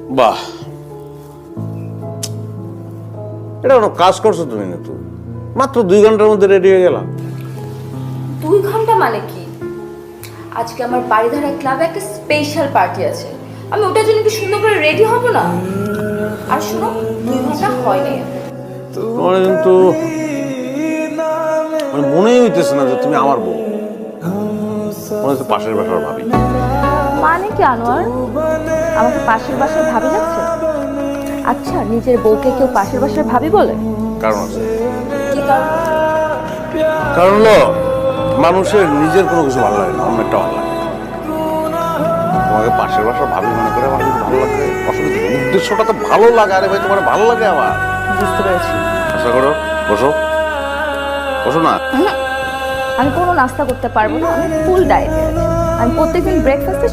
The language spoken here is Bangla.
বাহ, এটা কোনো কাজ করছো তুমি না? তো মাত্র 2 ঘন্টার মধ্যে রেডি হয়ে গেলাম। 2 ঘন্টা মানে কি? আজকে আমার বাড়িধারা ক্লাবে একটা স্পেশাল পার্টি আছে, আমি ওটার জন্য একটু সুন্দর করে রেডি হব না? আর শোনো, 2 ঘন্টা হয়নি। তোমার কিন্তু মনেই হইতেছে না যে তুমি আমার বউ, মনে হচ্ছে পাশের বাসার ভাবি। মানে কি আনোয়ার, আমাকে পাশের বাসায় ভাবি লাগছে? আচ্ছা, নিজের বউকে কেউ পাশের বাসায় ভাবি বলে? কারণ আছে। কি কারণ? কারণ হলো মানুষের নিজের কোনো কিছু ভালো লাগে না, অন্যটা ভালো লাগে। তোমাকে পাশের বাসার ভাবি মনে করে আমার কিন্তু ভালো লাগে, অসুবিধা নেই। উদ্দেশ্যটা তো ভালো লাগে। আরে ভাই, তোমার ভালো লাগে আমার। বুঝতে পেরেছি। আশা করো, বসো বসো না। আমি কোনো নাস্তা করতে পারবো না, আমি ফুল ডায়েটে আছি। আমি প্রত্যেকদিন ব্রেকফাস্টে